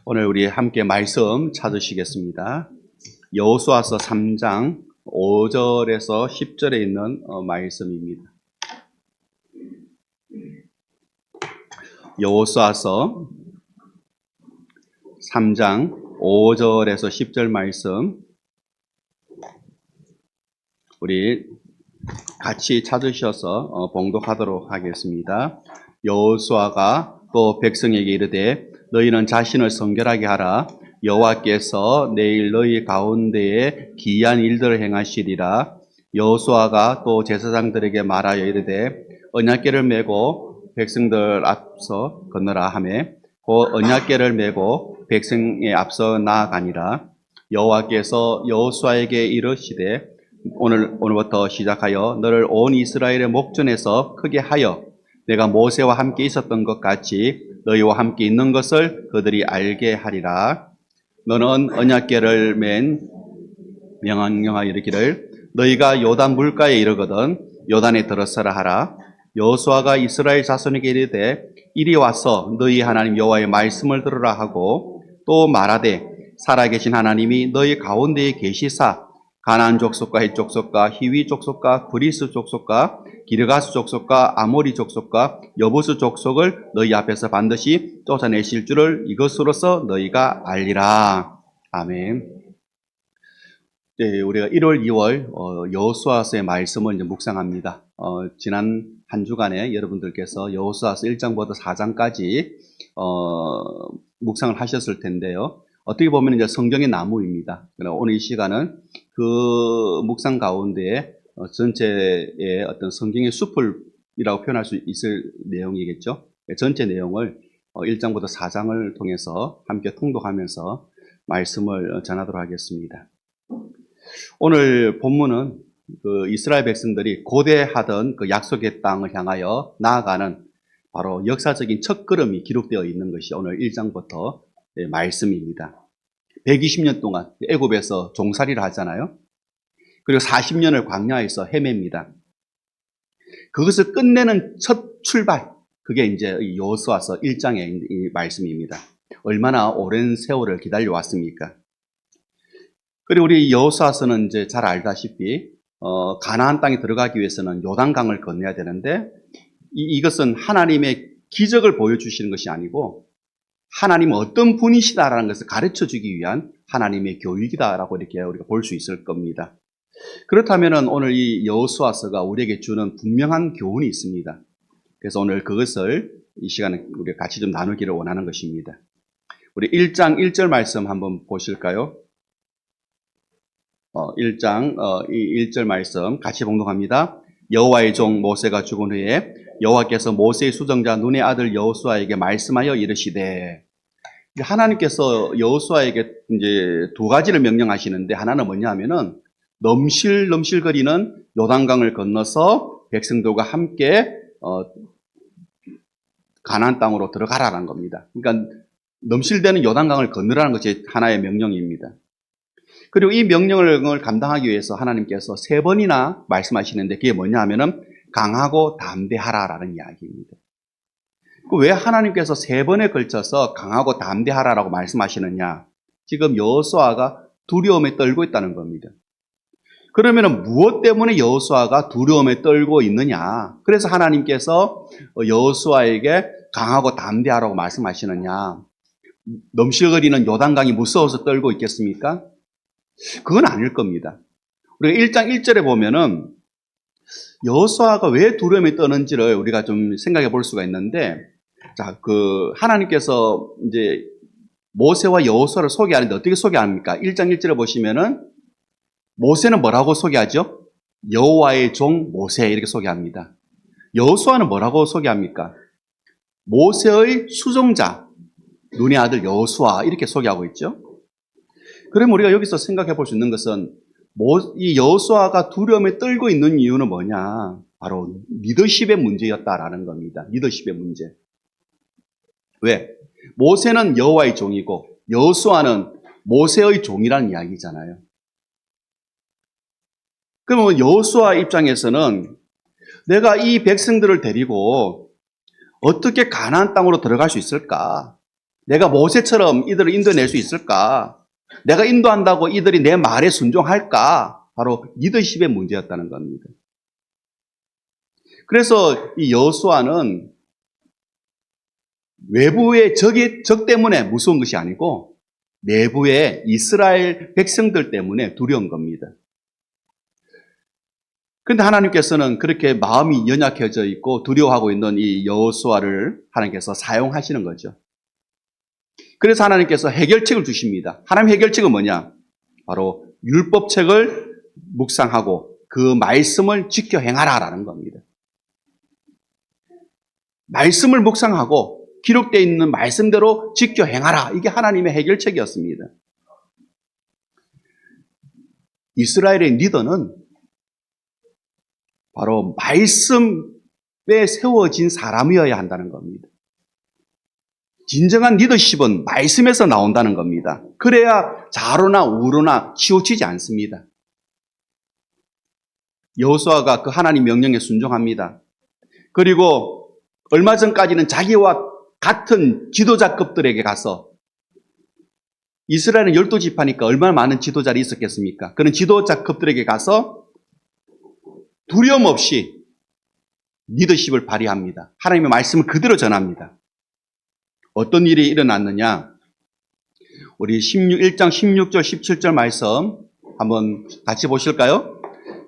오늘 우리 함께 말씀 찾으시겠습니다. 여호수아서 3장 5절에서 10절에 있는 말씀입니다. 여호수아서 3장 5절에서 10절 말씀 우리 같이 찾으셔서 봉독하도록 하겠습니다. 여호수아가 또 백성에게 이르되 너희는 자신을 성결하게 하라. 여호와께서 내일 너희 가운데에 기이한 일들을 행하시리라. 여호수아가 또 제사장들에게 말하여 이르되 언약궤를 메고 백성들 앞서 건너라 하며 그 언약궤를 메고 백성의 앞서 나아가니라. 여호와께서 여호수아에게 이르시되 오늘부터 시작하여 너를 온 이스라엘의 목전에서 크게 하여 내가 모세와 함께 있었던 것 같이 너희와 함께 있는 것을 그들이 알게 하리라. 너는 언약궤를 맨 명령하여 이르기를 너희가 요단 물가에 이르거든 요단에 들어서라 하라. 여호수아가 이스라엘 자손에게 이르되 이리 와서 너희 하나님 여호와의 말씀을 들으라 하고 또 말하되 살아계신 하나님이 너희 가운데에 계시사 가나안 족속과 헷 족속과 히위 족속과 브리스 족속과 기르가스 족속과 아모리 족속과 여부스 족속을 너희 앞에서 반드시 쫓아내실 줄을 이것으로서 너희가 알리라. 아멘. 네, 우리가 1월, 2월 여호수아서의 말씀을 이제 묵상합니다. 지난 한 주간에 여러분들께서 여호수아서 1장부터 4장까지 묵상을 하셨을 텐데요. 어떻게 보면 이제 성경의 나무입니다. 오늘 이 시간은 그 묵상 가운데에 전체의 어떤 성경의 숲이라고 표현할 수 있을 내용이겠죠. 전체 내용을 1장부터 4장을 통해서 함께 통독하면서 말씀을 전하도록 하겠습니다. 오늘 본문은 그 이스라엘 백성들이 고대하던 그 약속의 땅을 향하여 나아가는 바로 역사적인 첫걸음이 기록되어 있는 것이 오늘 1장부터 말씀입니다. 120년 동안 애굽에서 종살이를 하잖아요. 그리고 40년을 광야에서 헤맵니다. 그것을 끝내는 첫 출발, 그게 이제 여호수아서 1장의 이 말씀입니다. 얼마나 오랜 세월을 기다려왔습니까? 그리고 우리 여호수아서는 이제 잘 알다시피 가나안 땅에 들어가기 위해서는 요단강을 건너야 되는데 이것은 하나님의 기적을 보여주시는 것이 아니고 하나님은 어떤 분이시다라는 것을 가르쳐주기 위한 하나님의 교육이다라고 이렇게 우리가 볼 수 있을 겁니다. 그렇다면 오늘 이 여호수아서가 우리에게 주는 분명한 교훈이 있습니다. 그래서 오늘 그것을 이 시간에 우리가 같이 좀 나누기를 원하는 것입니다. 우리 1장 1절 말씀 한번 보실까요? 1장 1절 말씀 같이 봉독합니다. 여호와의 종 모세가 죽은 후에 여호와께서 모세의 수정자 눈의 아들 여호수아에게 말씀하여 이르시되, 하나님께서 여호수아에게 이제 두 가지를 명령하시는데 하나는 뭐냐면은 넘실넘실거리는 요단강을 건너서 백성들과 함께 가나안 땅으로 들어가라는 겁니다. 그러니까 넘실대는 요단강을 건너라는 것이 하나의 명령입니다. 그리고 이 명령을 감당하기 위해서 하나님께서 3번이나 말씀하시는데 그게 뭐냐 하면은 강하고 담대하라라는 이야기입니다. 왜 하나님께서 3번에 걸쳐서 강하고 담대하라라고 말씀하시느냐? 지금 여호수아가 두려움에 떨고 있다는 겁니다. 그러면 무엇 때문에 여호수아가 두려움에 떨고 있느냐? 그래서 하나님께서 여호수아에게 강하고 담대하라고 말씀하시느냐? 넘실거리는 요단강이 무서워서 떨고 있겠습니까? 그건 아닐 겁니다. 우리가 1장 1절에 보면은 여호수아가 왜 두려움에 떠는지를 우리가 좀 생각해 볼 수가 있는데, 자, 하나님께서 이제 모세와 여호수아를 소개하는데 어떻게 소개합니까? 1장 1절에 보시면은 모세는 뭐라고 소개하죠? 여호와의 종 모세 이렇게 소개합니다. 여호수아는 뭐라고 소개합니까? 모세의 수종자 눈의 아들 여호수아 이렇게 소개하고 있죠. 그러면 우리가 여기서 생각해 볼 수 있는 것은 이 여호수아가 두려움에 떨고 있는 이유는 뭐냐? 바로 리더십의 문제였다라는 겁니다. 리더십의 문제. 왜? 모세는 여호와의 종이고 여호수아는 모세의 종이라는 이야기잖아요. 그러면 여호수아 입장에서는 내가 이 백성들을 데리고 어떻게 가나안 땅으로 들어갈 수 있을까? 내가 모세처럼 이들을 인도해낼 수 있을까? 내가 인도한다고 이들이 내 말에 순종할까? 바로 리더십의 문제였다는 겁니다. 그래서 이 여호수아는 외부의 적 때문에 무서운 것이 아니고 내부의 이스라엘 백성들 때문에 두려운 겁니다. 그런데 하나님께서는 그렇게 마음이 연약해져 있고 두려워하고 있는 이 여호수아를 하나님께서 사용하시는 거죠. 그래서 하나님께서 해결책을 주십니다. 하나님 해결책은 뭐냐? 바로 율법책을 묵상하고 그 말씀을 지켜 행하라라는 겁니다. 말씀을 묵상하고 기록되어 있는 말씀대로 지켜 행하라. 이게 하나님의 해결책이었습니다. 이스라엘의 리더는 바로 말씀에 세워진 사람이어야 한다는 겁니다. 진정한 리더십은 말씀에서 나온다는 겁니다. 그래야 좌로나 우로나 치우치지 않습니다. 여호수아가 그 하나님 명령에 순종합니다. 그리고 얼마 전까지는 자기와 같은 지도자급들에게 가서 이스라엘은 12지파니까 얼마나 많은 지도자들이 있었겠습니까? 그런 지도자급들에게 가서 두려움 없이 리더십을 발휘합니다. 하나님의 말씀을 그대로 전합니다. 어떤 일이 일어났느냐? 우리 1장 16절 17절 말씀 한번 같이 보실까요?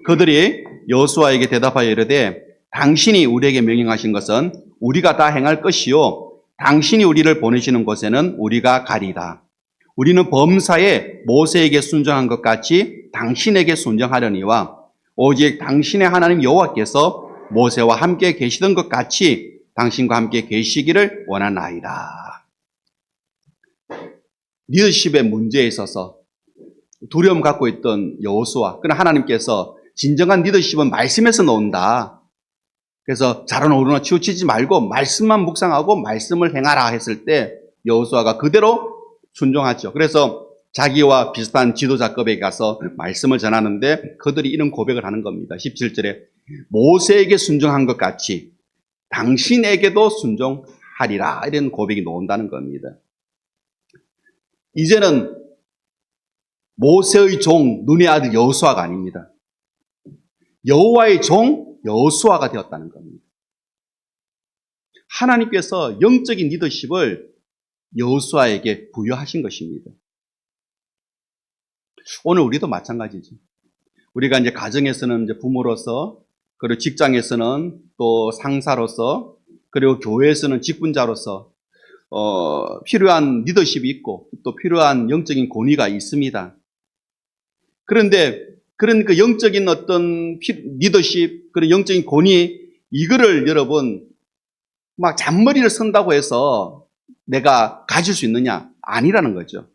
그들이 여호수아에게 대답하여 이르되 당신이 우리에게 명령하신 것은 우리가 다 행할 것이요 당신이 우리를 보내시는 곳에는 우리가 가리라. 우리는 범사에 모세에게 순종한 것 같이 당신에게 순종하려니와 오직 당신의 하나님 여호와께서 모세와 함께 계시던 것 같이 당신과 함께 계시기를 원하나이다. 리더십의 문제에 있어서 두려움 갖고 있던 여호수아, 그러나 하나님께서 진정한 리더십은 말씀에서 나온다. 그래서 좌로나 우로나 치우치지 말고 말씀만 묵상하고 말씀을 행하라 했을 때 여호수아가 그대로 순종하죠. 그래서 자기와 비슷한 지도자급에 가서 말씀을 전하는데 그들이 이런 고백을 하는 겁니다. 17절에 모세에게 순종한 것 같이 당신에게도 순종하리라. 이런 고백이 나온다는 겁니다. 이제는 모세의 종 눈의 아들 여호수아가 아닙니다. 여호와의 종 여호수아가 되었다는 겁니다. 하나님께서 영적인 리더십을 여호수아에게 부여하신 것입니다. 오늘 우리도 마찬가지죠. 우리가 이제 가정에서는 이제 부모로서, 그리고 직장에서는 또 상사로서, 그리고 교회에서는 직분자로서 필요한 리더십이 있고 또 필요한 영적인 권위가 있습니다. 그런데 그런 그 영적인 어떤 리더십, 그런 영적인 권위, 이거를 여러분 막 잔머리를 쓴다고 해서 내가 가질 수 있느냐? 아니라는 거죠.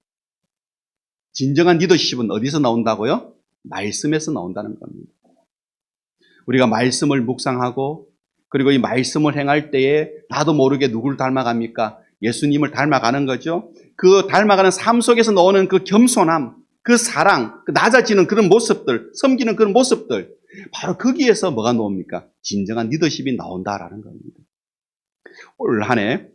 진정한 리더십은 어디서 나온다고요? 말씀에서 나온다는 겁니다. 우리가 말씀을 묵상하고 그리고 이 말씀을 행할 때에 나도 모르게 누구를 닮아갑니까? 예수님을 닮아가는 거죠. 그 닮아가는 삶 속에서 나오는 그 겸손함, 그 사랑, 그 낮아지는 그런 모습들, 섬기는 그런 모습들, 바로 거기에서 뭐가 나옵니까? 진정한 리더십이 나온다라는 겁니다. 올 한 해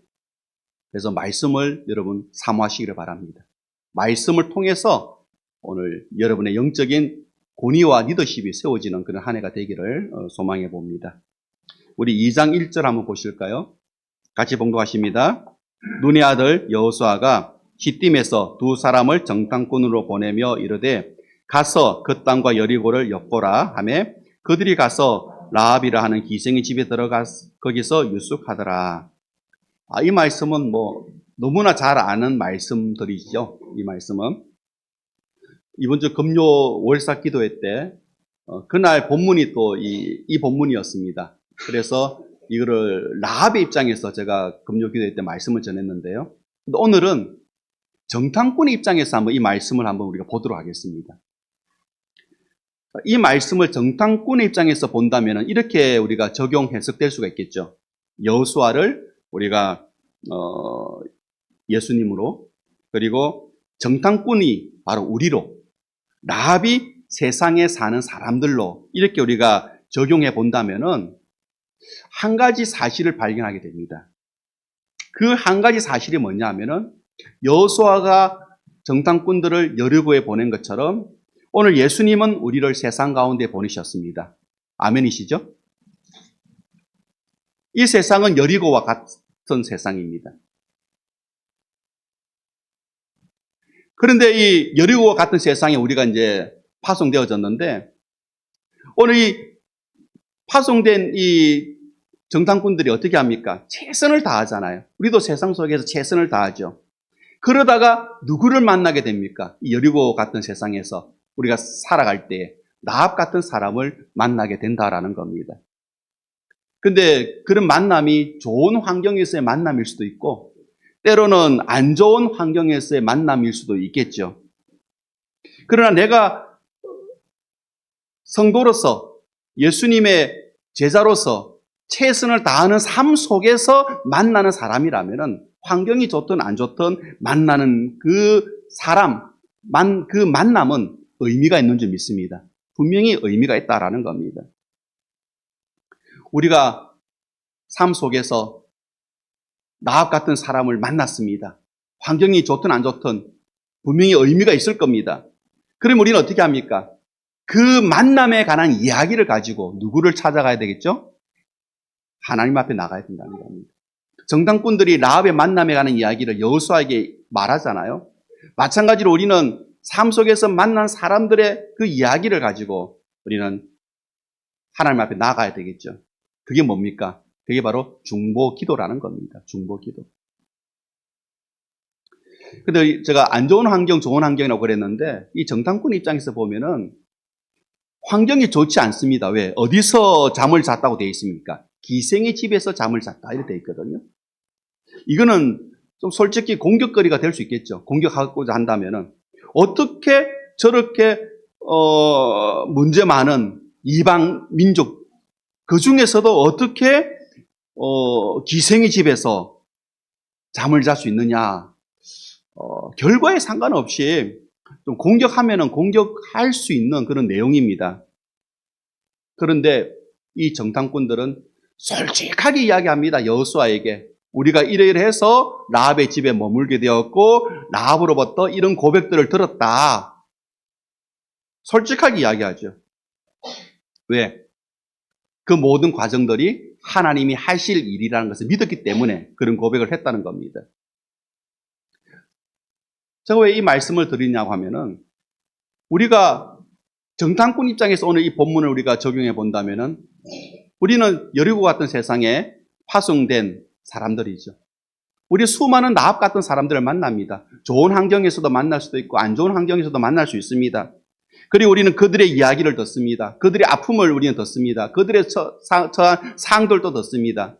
그래서 말씀을 여러분 사모하시기를 바랍니다. 말씀을 통해서 오늘 여러분의 영적인 권위와 리더십이 세워지는 그런 한 해가 되기를 소망해 봅니다. 우리 2장 1절 한번 보실까요? 같이 봉독하십니다. 눈의 아들 여호수아가 시딤에서 두 사람을 정탐꾼으로 보내며 이르되 가서 그 땅과 여리고를 엿보라 하매 그들이 가서 라합이라 하는 기생의 집에 들어가 거기서 유숙하더라. 이 말씀은 뭐 너무나 잘 아는 말씀들이죠. 이 말씀은 이번 주 금요 월사 기도회 때 그날 본문이 또 이 본문이었습니다. 그래서 이거를 라합의 입장에서 제가 금요 기도회 때 말씀을 전했는데요. 근데 오늘은 정탐꾼의 입장에서 한번 이 말씀을 한번 우리가 보도록 하겠습니다. 이 말씀을 정탐꾼의 입장에서 본다면 이렇게 우리가 적용 해석될 수가 있겠죠. 여호수아를 우리가 예수님으로, 그리고 정탐꾼이 바로 우리로, 라합이 세상에 사는 사람들로 이렇게 우리가 적용해 본다면은 한 가지 사실을 발견하게 됩니다. 그 한 가지 사실이 뭐냐 하면은 여호수아가 정탐꾼들을 여리고에 보낸 것처럼 오늘 예수님은 우리를 세상 가운데 보내셨습니다. 아멘이시죠? 이 세상은 여리고와 같은 세상입니다. 그런데 이 여리고와 같은 세상에 우리가 이제 파송되어졌는데 오늘 이 파송된 이 정탐꾼들이 어떻게 합니까? 최선을 다하잖아요. 우리도 세상 속에서 최선을 다하죠. 그러다가 누구를 만나게 됩니까? 이 여리고 같은 세상에서 우리가 살아갈 때 라합 같은 사람을 만나게 된다라는 겁니다. 근데 그런 만남이 좋은 환경에서의 만남일 수도 있고 때로는 안 좋은 환경에서의 만남일 수도 있겠죠. 그러나 내가 성도로서 예수님의 제자로서 최선을 다하는 삶 속에서 만나는 사람이라면 환경이 좋든 안 좋든 만나는 그 사람, 그 만남은 의미가 있는 줄 믿습니다. 분명히 의미가 있다라는 겁니다. 우리가 삶 속에서 라합 같은 사람을 만났습니다. 환경이 좋든 안 좋든 분명히 의미가 있을 겁니다. 그럼 우리는 어떻게 합니까? 그 만남에 관한 이야기를 가지고 누구를 찾아가야 되겠죠? 하나님 앞에 나가야 된다는 겁니다. 정탐꾼들이 라합의 만남에 관한 이야기를 여호수아에게 말하잖아요. 마찬가지로 우리는 삶 속에서 만난 사람들의 그 이야기를 가지고 우리는 하나님 앞에 나가야 되겠죠. 그게 뭡니까? 그게 바로 중보기도라는 겁니다. 중보기도. 근데 제가 안 좋은 환경, 좋은 환경이라고 그랬는데 이 정탐꾼 입장에서 보면은 환경이 좋지 않습니다. 왜? 어디서 잠을 잤다고 되어 있습니까? 기생의 집에서 잠을 잤다 이렇게 되어 있거든요. 이거는 좀 솔직히 공격거리가 될 수 있겠죠. 공격하고자 한다면은 어떻게 저렇게 문제 많은 이방 민족 그 중에서도 어떻게 기생의 집에서 잠을 잘 수 있느냐? 결과에 상관없이 좀 공격하면은 공격할 수 있는 그런 내용입니다. 그런데 이 정탐꾼들은 솔직하게 이야기합니다. 여호수아에게 우리가 이러이러해서 라합의 집에 머물게 되었고 라합으로부터 이런 고백들을 들었다. 솔직하게 이야기하죠. 왜? 그 모든 과정들이 하나님이 하실 일이라는 것을 믿었기 때문에 그런 고백을 했다는 겁니다. 제가 왜 이 말씀을 드리냐고 하면은 우리가 정탐꾼 입장에서 오늘 이 본문을 우리가 적용해 본다면은 우리는 여리고 같은 세상에 파송된 사람들이죠. 우리 수많은 라합 같은 사람들을 만납니다. 좋은 환경에서도 만날 수도 있고 안 좋은 환경에서도 만날 수 있습니다. 그리고 우리는 그들의 이야기를 듣습니다. 그들의 아픔을 우리는 듣습니다. 그들의 처한 상들도 듣습니다.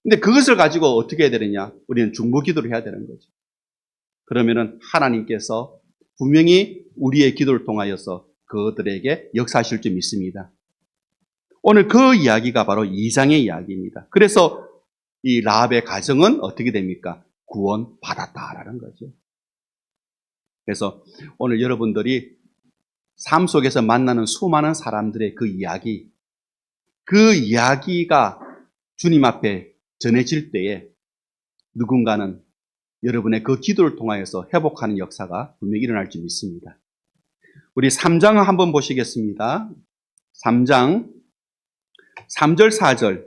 근데 그것을 가지고 어떻게 해야 되느냐? 우리는 중보기도를 해야 되는 거죠. 그러면은 하나님께서 분명히 우리의 기도를 통하여서 그들에게 역사하실 줄 믿습니다. 오늘 그 이야기가 바로 2장의 이야기입니다. 그래서 이 라합의 가정은 어떻게 됩니까? 구원받았다라는 거죠. 그래서 오늘 여러분들이 삶 속에서 만나는 수많은 사람들의 그 이야기가 주님 앞에 전해질 때에 누군가는 여러분의 그 기도를 통하여서 회복하는 역사가 분명히 일어날 줄 믿습니다. 우리 3장 한번 보시겠습니다. 3장 3절 4절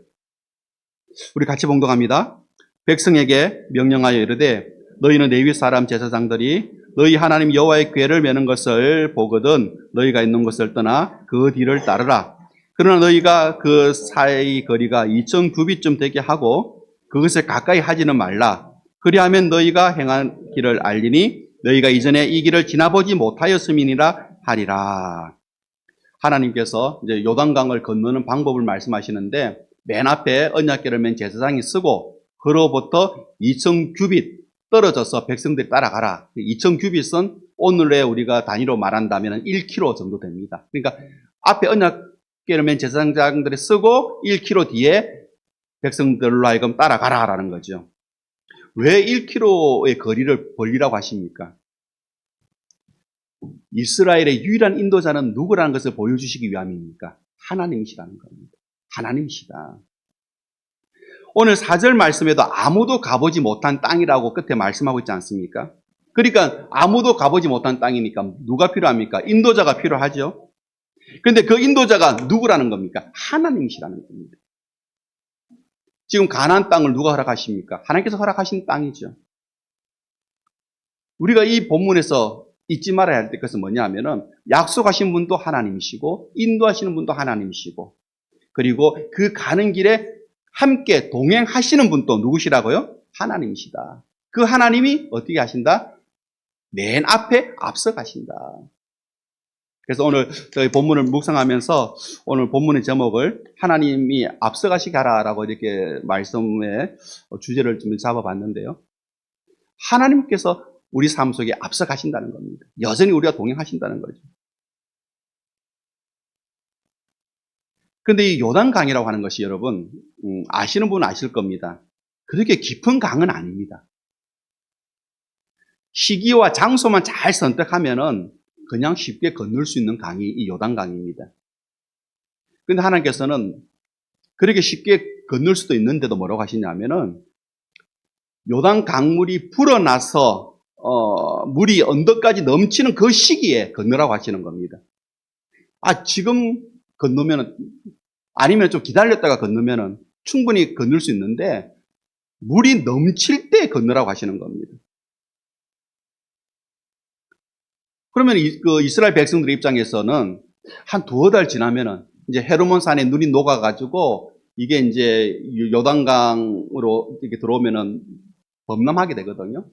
우리 같이 봉독합니다. 백성에게 명령하여 이르되 너희는 레위 사람 제사장들이 너희 하나님 여호와의 궤를 메는 것을 보거든 너희가 있는 곳을 떠나 그 뒤를 따르라. 그러나 너희가 그 사이 거리가 2,000규빗쯤 되게 하고 그것을 가까이 하지는 말라. 그리하면 너희가 행한 길을 알리니 너희가 이전에 이 길을 지나보지 못하였음이니라 하리라. 하나님께서 이제 요단강을 건너는 방법을 말씀하시는데 맨 앞에 언약궤를 맨 제사장이 쓰고 그로부터 2,000규빗 떨어져서 백성들이 따라가라. 2,000규빗은 오늘의 우리가 단위로 말한다면 1km 정도 됩니다. 그러니까 앞에 언약궤를 맨 제사장들이 쓰고 1km 뒤에 백성들로 하여금 따라가라라는 거죠. 왜 1km의 거리를 벌리라고 하십니까? 이스라엘의 유일한 인도자는 누구라는 것을 보여주시기 위함입니까? 하나님이시라는 겁니다. 하나님이시다. 오늘 4절 말씀에도 아무도 가보지 못한 땅이라고 끝에 말씀하고 있지 않습니까? 그러니까 아무도 가보지 못한 땅이니까 누가 필요합니까? 인도자가 필요하죠. 그런데 그 인도자가 누구라는 겁니까? 하나님이시라는 겁니다. 지금 가나안 땅을 누가 허락하십니까? 하나님께서 허락하신 땅이죠. 우리가 이 본문에서 잊지 말아야 할 것은 뭐냐 하면은 약속하신 분도 하나님이시고 인도하시는 분도 하나님이시고 그리고 그 가는 길에 함께 동행하시는 분도 누구시라고요? 하나님이시다. 그 하나님이 어떻게 하신다? 맨 앞에 앞서 가신다. 그래서 오늘 저희 본문을 묵상하면서 오늘 본문의 제목을 하나님이 앞서 가시게 하라라고 이렇게 말씀의 주제를 좀 잡아봤는데요. 하나님께서 우리 삶 속에 앞서 가신다는 겁니다. 여전히 우리가 동행하신다는 거죠. 그런데 이 요단강이라고 하는 것이 여러분 아시는 분은 아실 겁니다. 그렇게 깊은 강은 아닙니다. 시기와 장소만 잘 선택하면은 그냥 쉽게 건널 수 있는 강이 이 요단강입니다. 그런데 하나님께서는 그렇게 쉽게 건널 수도 있는데도 뭐라고 하시냐면은 요단 강물이 불어나서 물이 언덕까지 넘치는 그 시기에 건너라고 하시는 겁니다. 지금 건너면은 아니면 좀 기다렸다가 건너면은 충분히 건널 수 있는데 물이 넘칠 때 건너라고 하시는 겁니다. 그러면 그 이스라엘 백성들 입장에서는 한 두어 달 지나면은 이제 헤르몬 산에 눈이 녹아가지고 이게 이제 요단강으로 이렇게 들어오면은 범람하게 되거든요.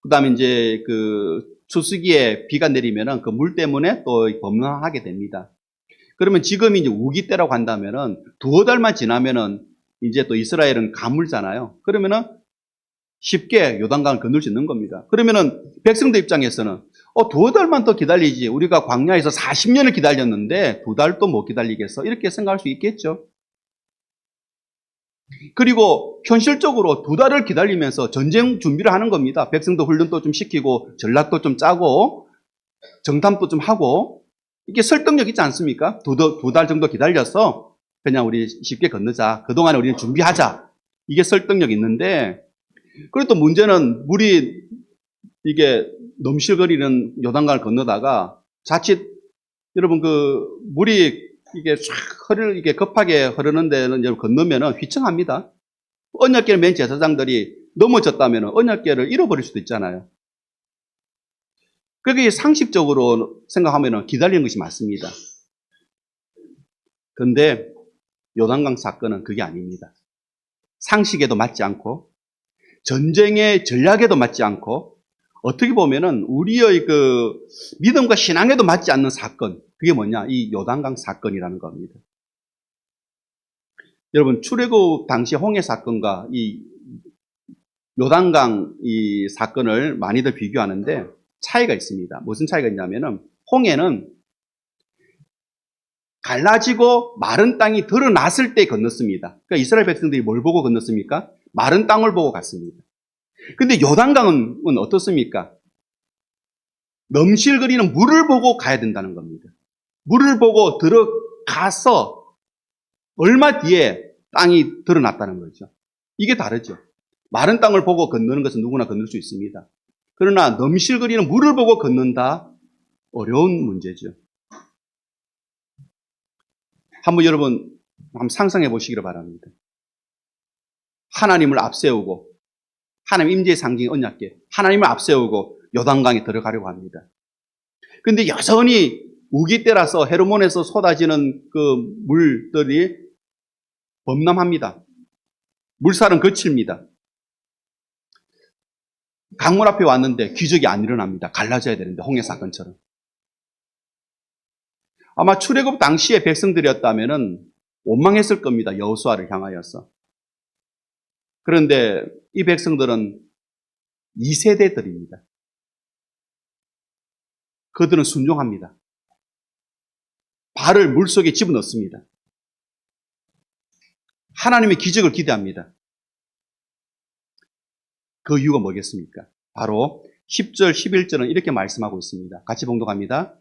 그 다음에 이제 그 추수기에 비가 내리면은 그 물 때문에 또 범람하게 됩니다. 그러면 지금이 이제 우기 때라고 한다면은 두어 달만 지나면은 이제 또 이스라엘은 가물잖아요. 그러면은 쉽게 요단강을 건널 수 있는 겁니다. 그러면은 백성들 입장에서는 두어 달만 더 기다리지. 우리가 광야에서 40년을 기다렸는데 두 달도 못 기다리겠어. 이렇게 생각할 수 있겠죠. 그리고 현실적으로 두 달을 기다리면서 전쟁 준비를 하는 겁니다. 백성도 훈련도 좀 시키고 전략도 좀 짜고 정탐도 좀 하고 이게 설득력 있지 않습니까? 두 달 정도 기다려서 그냥 우리 쉽게 건너자. 그동안에 우리는 준비하자. 이게 설득력 있는데 그리고 또 문제는 물이 이게 넘실거리는 요단강을 건너다가 자칫 여러분 그 물이 이게 쫙 이게 급하게 흐르는 데는 건너면은 휘청합니다. 언약궤를 맨 제사장들이 넘어졌다면 언약궤를 잃어버릴 수도 있잖아요. 그게 상식적으로 생각하면 기다리는 것이 맞습니다. 그런데 요단강 사건은 그게 아닙니다. 상식에도 맞지 않고 전쟁의 전략에도 맞지 않고 어떻게 보면은 우리의 그 믿음과 신앙에도 맞지 않는 사건, 그게 뭐냐? 이 요단강 사건이라는 겁니다. 여러분 출애굽 당시 홍해 사건과 이 요단강 이 사건을 많이들 비교하는데 차이가 있습니다. 무슨 차이가 있냐면은 홍해는 갈라지고 마른 땅이 드러났을 때 건넜습니다. 그러니까 이스라엘 백성들이 뭘 보고 건넜습니까? 마른 땅을 보고 갔습니다. 근데 요단강은 어떻습니까? 넘실거리는 물을 보고 가야 된다는 겁니다. 물을 보고 들어가서 얼마 뒤에 땅이 드러났다는 거죠. 이게 다르죠. 마른 땅을 보고 건너는 것은 누구나 건널 수 있습니다. 그러나 넘실거리는 물을 보고 건넌다? 어려운 문제죠. 한번 여러분 한번 상상해 보시기를 바랍니다. 하나님을 앞세우고 하나님 임재의 상징 언약궤 하나님을 앞세우고 요단강에 들어가려고 합니다. 그런데 여전히 우기 때라서 헤르몬에서 쏟아지는 그 물들이 범람합니다. 물살은 거칩니다. 강물 앞에 왔는데 기적이 안 일어납니다. 갈라져야 되는데 홍해 사건처럼. 아마 출애굽 당시의 백성들이었다면은 원망했을 겁니다. 여호수아를 향하여서. 그런데 이 백성들은 2세대들입니다. 그들은 순종합니다. 발을 물속에 집어넣습니다. 하나님의 기적을 기대합니다. 그 이유가 뭐겠습니까? 바로 10절, 11절은 이렇게 말씀하고 있습니다. 같이 봉독합니다.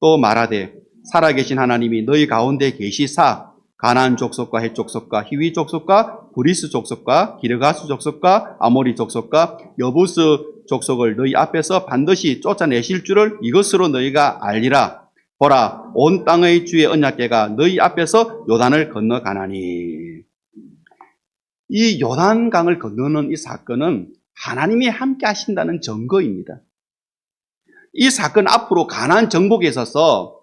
또 말하되 살아계신 하나님이 너희 가운데 계시사 가나안 족속과 헷 족속과 히위 족속과 브리스 족속과 기르가스 족속과 아모리 족속과 여부스 족속을 너희 앞에서 반드시 쫓아내실 줄을 이것으로 너희가 알리라. 보라, 온 땅의 주의 언약궤가 너희 앞에서 요단을 건너가나니. 이 요단강을 건너는 이 사건은 하나님이 함께 하신다는 증거입니다. 이 사건 앞으로 가나안 정복에 있어서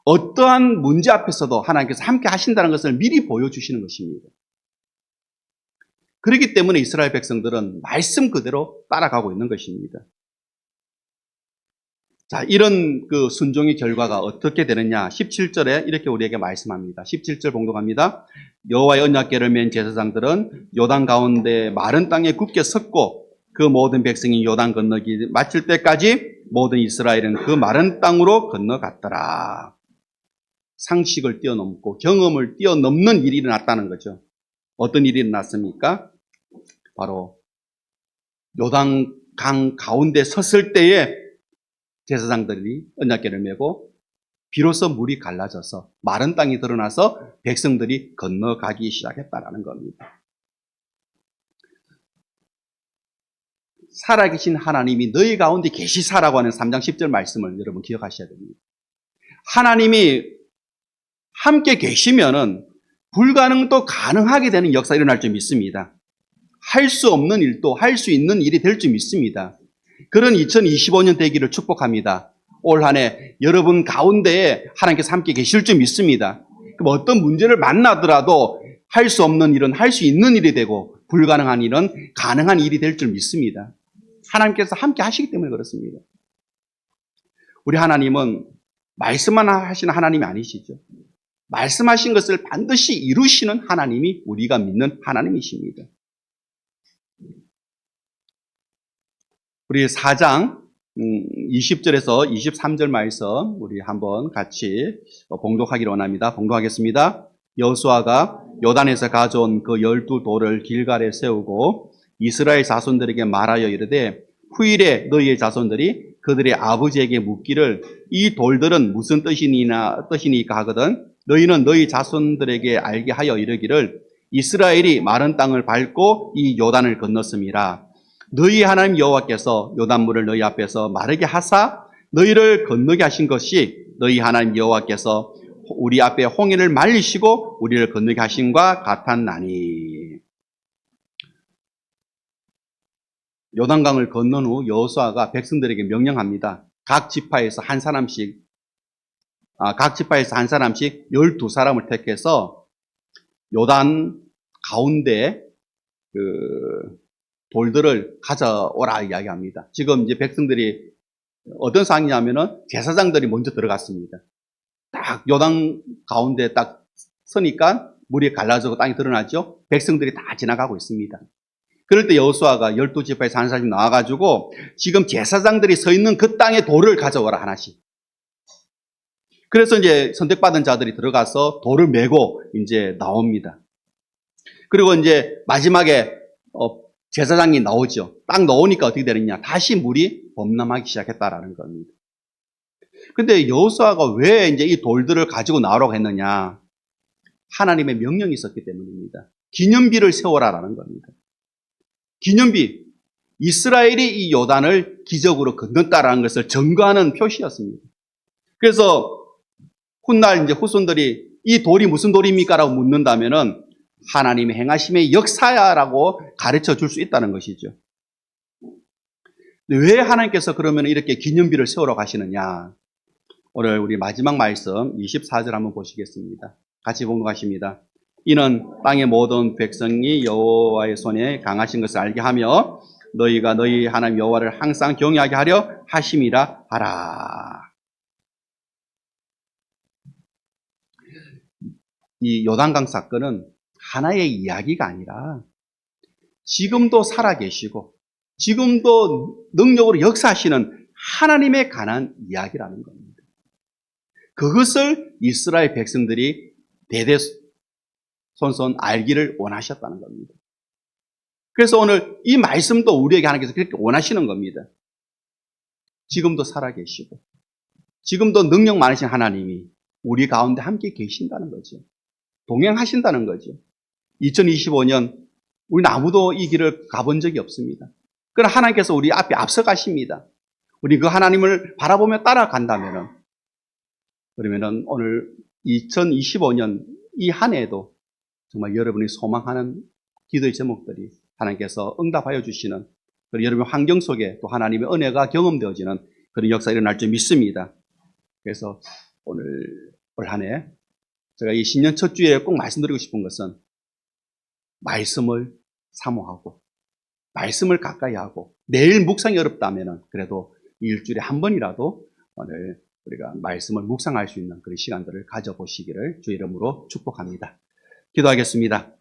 어떠한 문제 앞에서도 하나님께서 함께 하신다는 것을 미리 보여주시는 것입니다. 그렇기 때문에 이스라엘 백성들은 말씀 그대로 따라가고 있는 것입니다. 자, 이런 그 순종의 결과가 어떻게 되느냐? 17절에 이렇게 우리에게 말씀합니다. 17절 봉독합니다. 여호와의 언약궤를 맨 제사장들은 요단 가운데 마른 땅에 굳게 섰고 그 모든 백성이 요단 건너기 마칠 때까지 모든 이스라엘은 그 마른 땅으로 건너갔더라. 상식을 뛰어넘고 경험을 뛰어넘는 일이 일어났다는 거죠. 어떤 일이 일어났습니까? 바로 요단강 가운데 섰을 때에 제사장들이 언약궤를 메고 비로소 물이 갈라져서 마른 땅이 드러나서 백성들이 건너가기 시작했다라는 겁니다. 살아계신 하나님이 너희 가운데 계시사라고 하는 3장 10절 말씀을 여러분 기억하셔야 됩니다. 하나님이 함께 계시면은 불가능도 가능하게 되는 역사가 일어날 줄 믿습니다. 할 수 없는 일도 할 수 있는 일이 될 줄 믿습니다. 그런 2025년 되기를 축복합니다. 올 한 해 여러분 가운데에 하나님께서 함께 계실 줄 믿습니다. 그럼 어떤 문제를 만나더라도 할 수 없는 일은 할 수 있는 일이 되고 불가능한 일은 가능한 일이 될 줄 믿습니다. 하나님께서 함께 하시기 때문에 그렇습니다. 우리 하나님은 말씀만 하시는 하나님이 아니시죠. 말씀하신 것을 반드시 이루시는 하나님이 우리가 믿는 하나님이십니다. 우리 4장 20절에서 23절 말씀 우리 한번 같이 봉독하기를 원합니다. 봉독하겠습니다. 여호수아가 요단에서 가져온 그 12돌을 길갈에 세우고 이스라엘 자손들에게 말하여 이르되 후일에 너희의 자손들이 그들의 아버지에게 묻기를 이 돌들은 무슨 뜻이니까 하거든 너희는 너희 자손들에게 알게 하여 이르기를 이스라엘이 마른 땅을 밟고 이 요단을 건넜음이라. 너희 하나님 여호와께서 요단물을 너희 앞에서 마르게 하사 너희를 건너게 하신 것이 너희 하나님 여호와께서 우리 앞에 홍해를 말리시고 우리를 건너게 하신과 같았나니. 요단강을 건넌 후 여호수아가 백성들에게 명령합니다. 각 지파에서 한 사람씩 12사람을 택해서 요단 가운데 그 돌들을 가져오라 이야기합니다. 지금 이제 백성들이 어떤 상황이냐면은 제사장들이 먼저 들어갔습니다. 딱 요단 가운데 딱 서니까 물이 갈라지고 땅이 드러나죠. 백성들이 다 지나가고 있습니다. 그럴 때 여호수아가 12지파에서 한 사람이 나와가지고 지금 제사장들이 서 있는 그 땅에 돌을 가져오라 하나씩. 그래서 이제 선택받은 자들이 들어가서 돌을 메고 이제 나옵니다. 그리고 이제 마지막에 제사장이 나오죠. 딱 나오니까 어떻게 되느냐. 다시 물이 범람하기 시작했다라는 겁니다. 근데 여호수아가 왜 이제 이 돌들을 가지고 나오라고 했느냐. 하나님의 명령이 있었기 때문입니다. 기념비를 세워라라는 겁니다. 기념비. 이스라엘이 이 요단을 기적으로 건넜다라는 것을 증거하는 표시였습니다. 그래서 훗날 이제 후손들이 이 돌이 무슨 돌입니까? 라고 묻는다면은 하나님의 행하심의 역사야라고 가르쳐 줄 수 있다는 것이죠. 왜 하나님께서 그러면 이렇게 기념비를 세우러 가시느냐? 오늘 우리 마지막 말씀 24절 한번 보시겠습니다. 같이 봉독하십니다. 이는 땅의 모든 백성이 여호와의 손에 강하신 것을 알게 하며 너희가 너희 하나님 여호와를 항상 경외하게 하려 하심이라 하라. 이 요단강 사건은 하나의 이야기가 아니라 지금도 살아계시고 지금도 능력으로 역사하시는 하나님에 관한 이야기라는 겁니다. 그것을 이스라엘 백성들이 대대손손 알기를 원하셨다는 겁니다. 그래서 오늘 이 말씀도 우리에게 하나님께서 그렇게 원하시는 겁니다. 지금도 살아계시고 지금도 능력 많으신 하나님이 우리 가운데 함께 계신다는 거죠. 동행하신다는 거죠. 2025년 우리는 아무도 이 길을 가본 적이 없습니다. 그러나 하나님께서 우리 앞에 앞서가십니다. 우리 그 하나님을 바라보며 따라간다면은, 그러면은 오늘 2025년 이 한 해에도 정말 여러분이 소망하는 기도의 제목들이 하나님께서 응답하여 주시는, 그리고 여러분 환경 속에 또 하나님의 은혜가 경험되어지는 그런 역사가 일어날 줄 믿습니다. 그래서 올 한 해 제가 이 신년 첫 주에 꼭 말씀드리고 싶은 것은 말씀을 사모하고 말씀을 가까이 하고, 내일 묵상이 어렵다면 그래도 일주일에 한 번이라도 오늘 우리가 말씀을 묵상할 수 있는 그런 시간들을 가져보시기를 주의 이름으로 축복합니다. 기도하겠습니다.